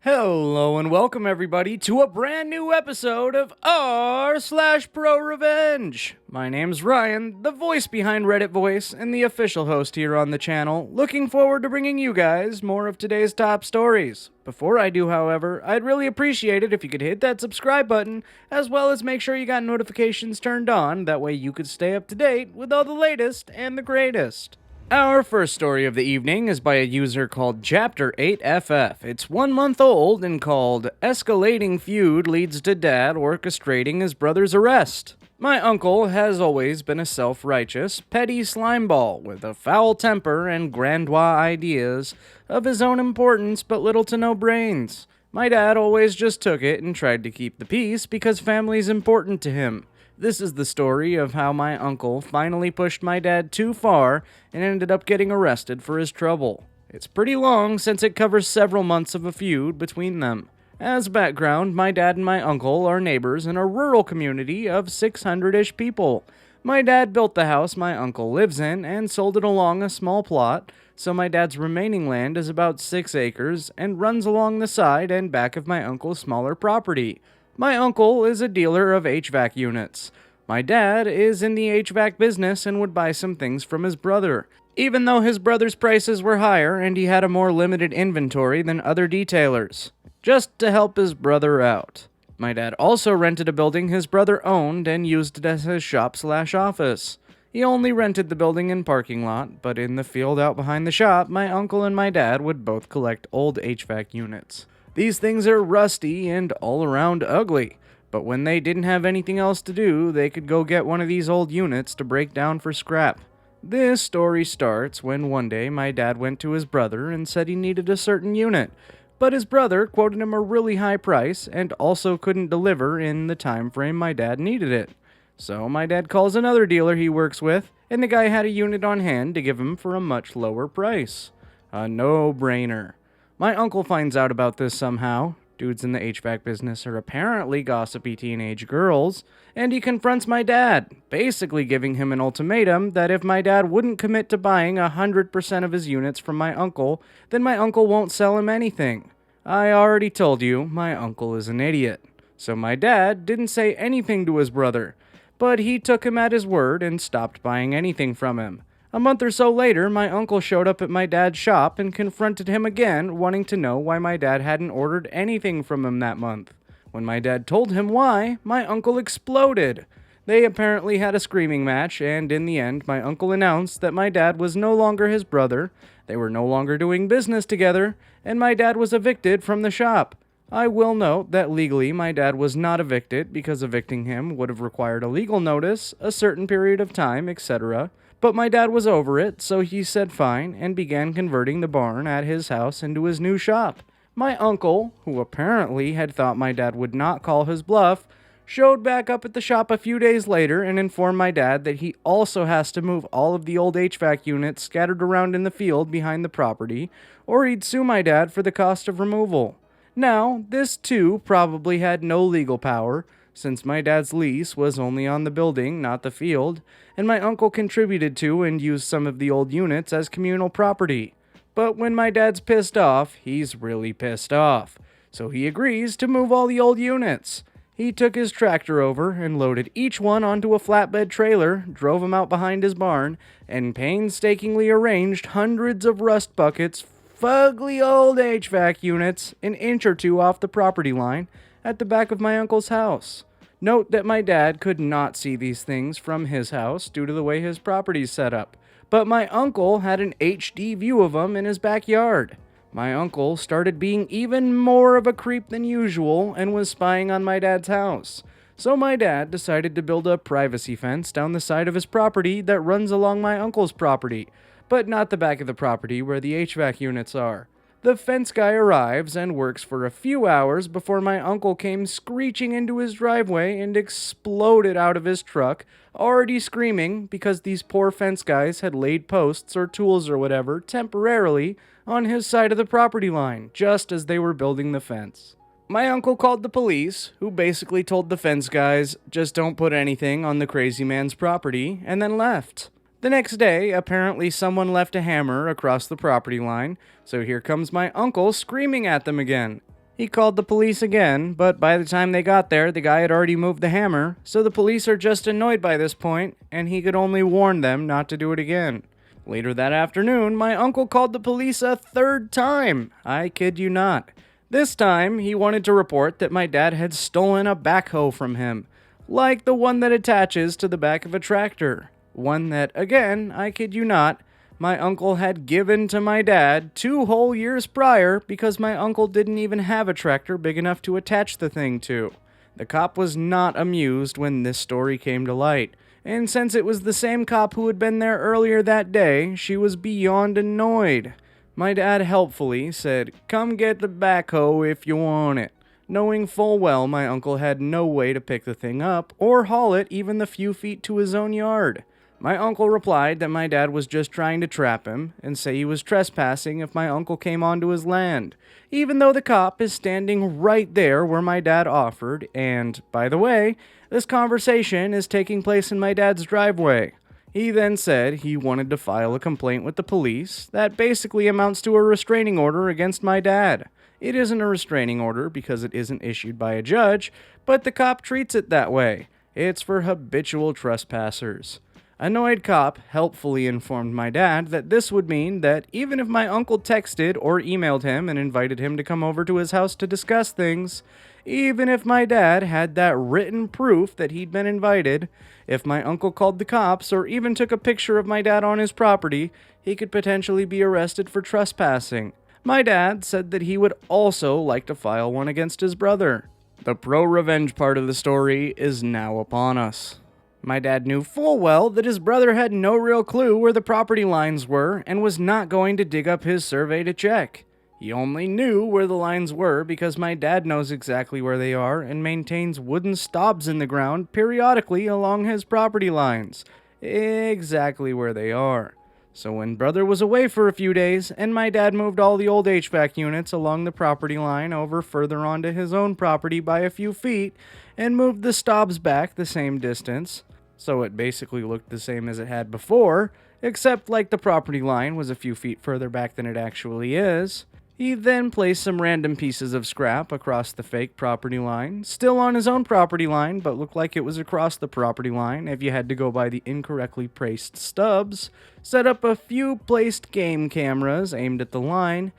Hello and welcome everybody to a brand new episode of r/ProRevenge. My name's Ryan, the voice behind Reddit Voice and the official host here on the channel. Looking forward to bringing you guys more of today's top stories. Before I do, however, I'd really appreciate it if you could hit that subscribe button, as well as make sure you got notifications turned on, that way you could stay up to date with all the latest and the greatest. Our first story of the evening is by a user called Chapter8FF. It's 1 month old and called Escalating Feud Leads to Dad Orchestrating His Brother's Arrest. My uncle has always been a self-righteous, petty slimeball with a foul temper and grandiose ideas of his own importance but little to no brains. My dad always just took it and tried to keep the peace because family's important to him. This is the story of how my uncle finally pushed my dad too far and ended up getting arrested for his trouble. It's pretty long since it covers several months of a feud between them. As background, my dad and my uncle are neighbors in a rural community of 600-ish people. My dad built the house my uncle lives in and sold it along a small plot, so my dad's remaining land is about 6 acres and runs along the side and back of my uncle's smaller property. My uncle is a dealer of HVAC units. My dad is in the HVAC business and would buy some things from his brother, even though his brother's prices were higher and he had a more limited inventory than other detailers, just to help his brother out. My dad also rented a building his brother owned and used it as his shop/office. He only rented the building and parking lot, but in the field out behind the shop, my uncle and my dad would both collect old HVAC units. These things are rusty and all around ugly, but when they didn't have anything else to do, they could go get one of these old units to break down for scrap. This story starts when one day my dad went to his brother and said he needed a certain unit, but his brother quoted him a really high price and also couldn't deliver in the time frame my dad needed it. So my dad calls another dealer he works with, and the guy had a unit on hand to give him for a much lower price. A no-brainer. My uncle finds out about this somehow. Dudes in the HVAC business are apparently gossipy teenage girls, and he confronts my dad, basically giving him an ultimatum that if my dad wouldn't commit to buying 100% of his units from my uncle, then my uncle won't sell him anything. I already told you, my uncle is an idiot. So my dad didn't say anything to his brother, but he took him at his word and stopped buying anything from him. A month or so later, my uncle showed up at my dad's shop and confronted him again, wanting to know why my dad hadn't ordered anything from him that month. When my dad told him why, my uncle exploded. They apparently had a screaming match, and in the end, my uncle announced that my dad was no longer his brother, they were no longer doing business together, and my dad was evicted from the shop. I will note that legally my dad was not evicted because evicting him would have required a legal notice, a certain period of time, etc., but my dad was over it, so he said fine and began converting the barn at his house into his new shop. My uncle, who apparently had thought my dad would not call his bluff, showed back up at the shop a few days later and informed my dad that he also has to move all of the old HVAC units scattered around in the field behind the property, or he'd sue my dad for the cost of removal. Now, this too probably had no legal power, since my dad's lease was only on the building, not the field, and my uncle contributed to and used some of the old units as communal property. But when my dad's pissed off, he's really pissed off, so he agrees to move all the old units. He took his tractor over and loaded each one onto a flatbed trailer, drove them out behind his barn, and painstakingly arranged hundreds of rust buckets, fugly old HVAC units, an inch or two off the property line, at the back of my uncle's house. Note that my dad could not see these things from his house due to the way his property's set up, but my uncle had an HD view of them in his backyard. My uncle started being even more of a creep than usual and was spying on my dad's house. So my dad decided to build a privacy fence down the side of his property that runs along my uncle's property, but not the back of the property where the HVAC units are. The fence guy arrives and works for a few hours before my uncle came screeching into his driveway and exploded out of his truck, already screaming because these poor fence guys had laid posts or tools or whatever temporarily on his side of the property line, just as they were building the fence. My uncle called the police, who basically told the fence guys, just don't put anything on the crazy man's property, and then left. The next day, apparently someone left a hammer across the property line, so here comes my uncle screaming at them again. He called the police again, but by the time they got there, the guy had already moved the hammer, so the police are just annoyed by this point, and he could only warn them not to do it again. Later that afternoon, my uncle called the police a third time. I kid you not. This time, he wanted to report that my dad had stolen a backhoe from him, like the one that attaches to the back of a tractor. One that, again, I kid you not, my uncle had given to my dad 2 whole years prior because my uncle didn't even have a tractor big enough to attach the thing to. The cop was not amused when this story came to light, and since it was the same cop who had been there earlier that day, she was beyond annoyed. My dad helpfully said, "Come get the backhoe if you want it," knowing full well my uncle had no way to pick the thing up or haul it even the few feet to his own yard. My uncle replied that my dad was just trying to trap him and say he was trespassing if my uncle came onto his land, even though the cop is standing right there where my dad offered, and, by the way, this conversation is taking place in my dad's driveway. He then said he wanted to file a complaint with the police that basically amounts to a restraining order against my dad. It isn't a restraining order because it isn't issued by a judge, but the cop treats it that way. It's for habitual trespassers. Annoyed cop helpfully informed my dad that this would mean that even if my uncle texted or emailed him and invited him to come over to his house to discuss things, even if my dad had that written proof that he'd been invited, if my uncle called the cops or even took a picture of my dad on his property, he could potentially be arrested for trespassing. My dad said that he would also like to file one against his brother. The ProRevenge part of the story is now upon us. My dad knew full well that his brother had no real clue where the property lines were and was not going to dig up his survey to check. He only knew where the lines were because my dad knows exactly where they are and maintains wooden stobs in the ground periodically along his property lines. Exactly where they are. So when brother was away for a few days and my dad moved all the old HVAC units along the property line over further onto his own property by a few feet and moved the stobs back the same distance, so it basically looked the same as it had before, except like the property line was a few feet further back than it actually is. He then placed some random pieces of scrap across the fake property line, still on his own property line, but looked like it was across the property line if you had to go by the incorrectly placed stubs, set up a few placed game cameras aimed at the line,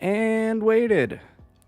and waited.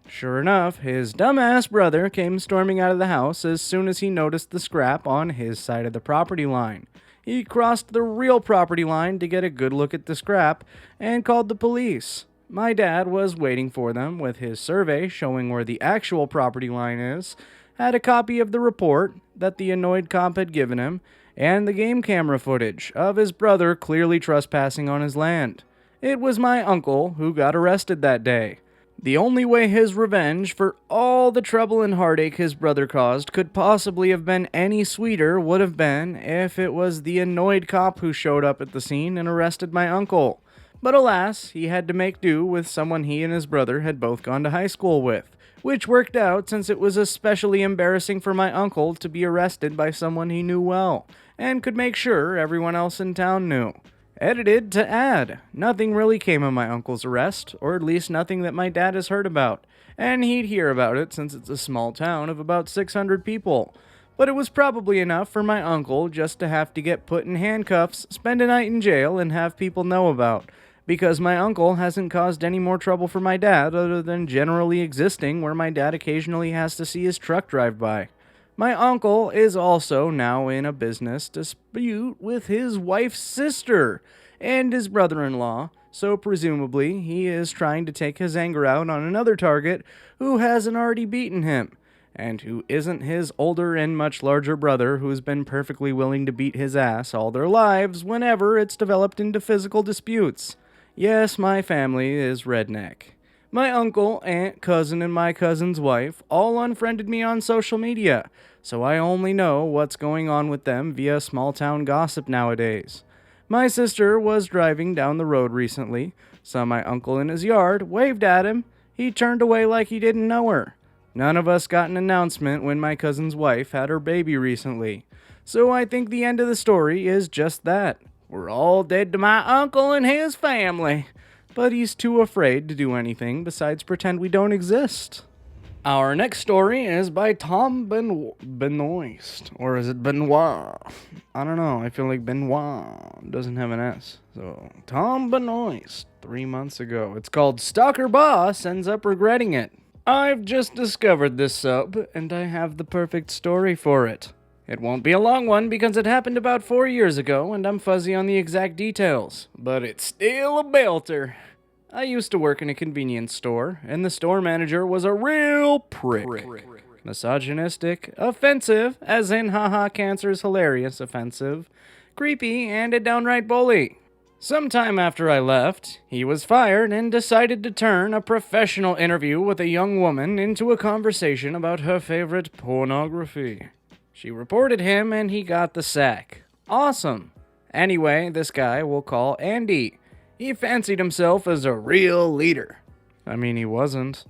Sure enough, his dumbass brother came storming out of the house as soon as he noticed the scrap on his side of the property line. He crossed the real property line to get a good look at the scrap and called the police. My dad was waiting for them with his survey showing where the actual property line is, had a copy of the report that the annoyed cop had given him, and the game camera footage of his brother clearly trespassing on his land. It was my uncle who got arrested that day. The only way his revenge for all the trouble and heartache his brother caused could possibly have been any sweeter would have been if it was the annoyed cop who showed up at the scene and arrested my uncle. But alas, he had to make do with someone he and his brother had both gone to high school with, which worked out since it was especially embarrassing for my uncle to be arrested by someone he knew well, and could make sure everyone else in town knew. Edited to add, nothing really came of my uncle's arrest, or at least nothing that my dad has heard about, and he'd hear about it since it's a small town of about 600 people. But it was probably enough for my uncle just to have to get put in handcuffs, spend a night in jail, and have people know about, because my uncle hasn't caused any more trouble for my dad other than generally existing where my dad occasionally has to see his truck drive by. My uncle is also now in a business dispute with his wife's sister and his brother-in-law, so presumably he is trying to take his anger out on another target who hasn't already beaten him, and who isn't his older and much larger brother who's been perfectly willing to beat his ass all their lives whenever it's developed into physical disputes. Yes, my family is redneck. My uncle, aunt, cousin, and my cousin's wife all unfriended me on social media, so I only know what's going on with them via small-town gossip nowadays. My sister was driving down the road recently, saw my uncle in his yard, waved at him. He turned away like he didn't know her. None of us got an announcement when my cousin's wife had her baby recently, so I think the end of the story is just that. We're all dead to my uncle and his family, but he's too afraid to do anything besides pretend we don't exist. Our next story is by Tom Benoist, or is it Benoit? I don't know. I feel like Benoit doesn't have an S. So, Tom Benoist, 3 months ago. It's called Stalker Boss Ends Up Regretting It. I've just discovered this sub, and I have the perfect story for it. It won't be a long one because it happened about 4 years ago, and I'm fuzzy on the exact details. But it's still a belter. I used to work in a convenience store, and the store manager was a real prick. Misogynistic, offensive, as in haha cancer's hilarious offensive, creepy, and a downright bully. Sometime after I left, he was fired and decided to turn a professional interview with a young woman into a conversation about her favorite pornography. She reported him and he got the sack. Awesome. Anyway, this guy we'll call Andy. He fancied himself as a real leader. I mean, he wasn't.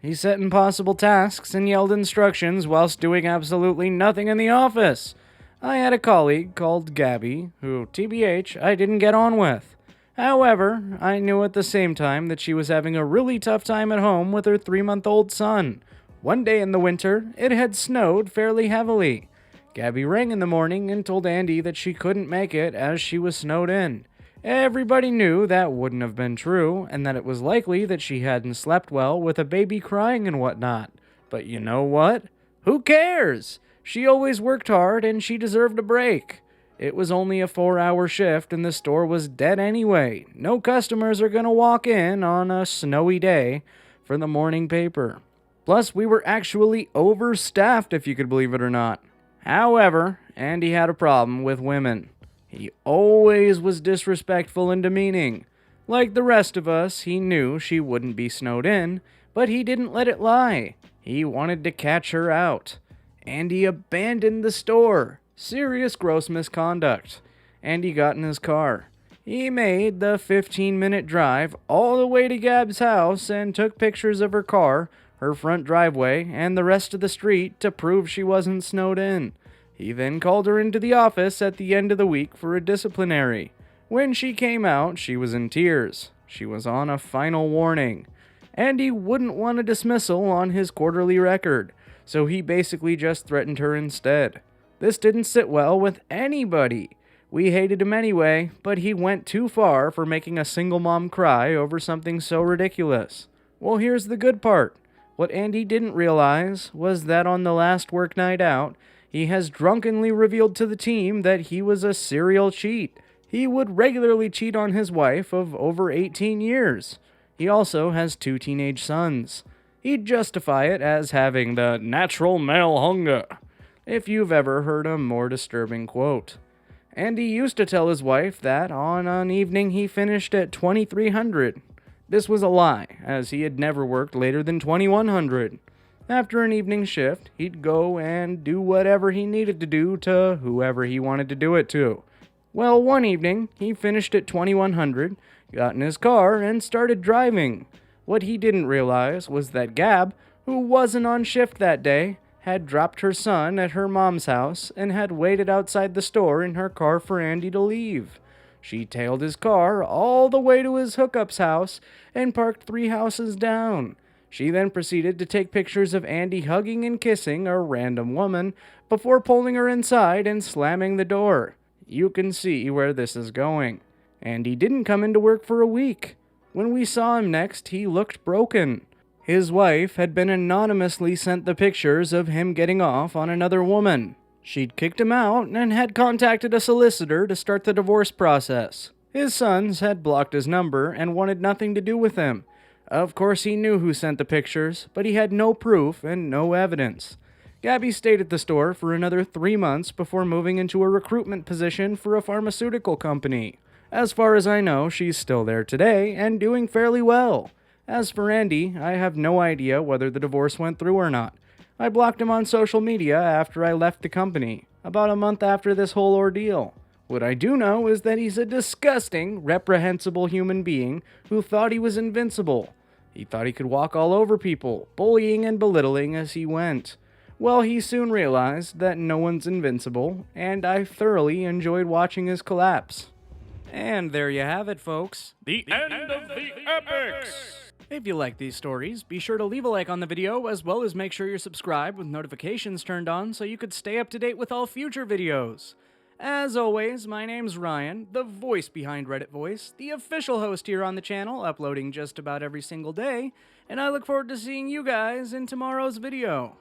He set impossible tasks and yelled instructions whilst doing absolutely nothing in the office. I had a colleague called Gabby, who, TBH, I didn't get on with. However, I knew at the same time that she was having a really tough time at home with her 3-month-old son. One day in the winter, it had snowed fairly heavily. Gabby rang in the morning and told Andy that she couldn't make it as she was snowed in. Everybody knew that wouldn't have been true, and that it was likely that she hadn't slept well with a baby crying and whatnot. But you know what? Who cares? She always worked hard, and she deserved a break. It was only a 4-hour shift, and the store was dead anyway. No customers are gonna walk in on a snowy day for the morning paper. Plus, we were actually overstaffed, if you could believe it or not. However, Andy had a problem with women. He always was disrespectful and demeaning. Like the rest of us, he knew she wouldn't be snowed in, but he didn't let it lie. He wanted to catch her out. Andy abandoned the store. Serious gross misconduct. Andy got in his car. He made the 15-minute drive all the way to Gab's house and took pictures of her car, her front driveway, and the rest of the street to prove she wasn't snowed in. He then called her into the office at the end of the week for a disciplinary. When she came out, she was in tears. She was on a final warning. Andy wouldn't want a dismissal on his quarterly record, so he basically just threatened her instead. This didn't sit well with anybody. We hated him anyway, but he went too far for making a single mom cry over something so ridiculous. Well, here's the good part. What Andy didn't realize was that on the last work night out, he has drunkenly revealed to the team that he was a serial cheat. He would regularly cheat on his wife of over 18 years. He also has 2 teenage sons. He'd justify it as having the natural male hunger, if you've ever heard a more disturbing quote. Andy used to tell his wife that on an evening he finished at 2300. This was a lie, as he had never worked later than 2100. After an evening shift, he'd go and do whatever he needed to do to whoever he wanted to do it to. Well, one evening, he finished at 2100, got in his car, and started driving. What he didn't realize was that Gab, who wasn't on shift that day, had dropped her son at her mom's house and had waited outside the store in her car for Andy to leave. She tailed his car all the way to his hookup's house and parked 3 houses down. She then proceeded to take pictures of Andy hugging and kissing a random woman before pulling her inside and slamming the door. You can see where this is going. Andy didn't come into work for a week. When we saw him next, he looked broken. His wife had been anonymously sent the pictures of him getting off on another woman. She'd kicked him out and had contacted a solicitor to start the divorce process. His sons had blocked his number and wanted nothing to do with him. Of course, he knew who sent the pictures, but he had no proof and no evidence. Gabby stayed at the store for another 3 months before moving into a recruitment position for a pharmaceutical company. As far as I know, she's still there today and doing fairly well. As for Andy, I have no idea whether the divorce went through or not. I blocked him on social media after I left the company, about a month after this whole ordeal. What I do know is that he's a disgusting, reprehensible human being who thought he was invincible. He thought he could walk all over people, bullying and belittling as he went. Well, he soon realized that no one's invincible, and I thoroughly enjoyed watching his collapse. And there you have it, folks. The end of the epics! If you like these stories, be sure to leave a like on the video, as well as make sure you're subscribed with notifications turned on so you could stay up to date with all future videos. As always, my name's Ryan, the voice behind Reddit Voice, the official host here on the channel, uploading just about every single day, and I look forward to seeing you guys in tomorrow's video.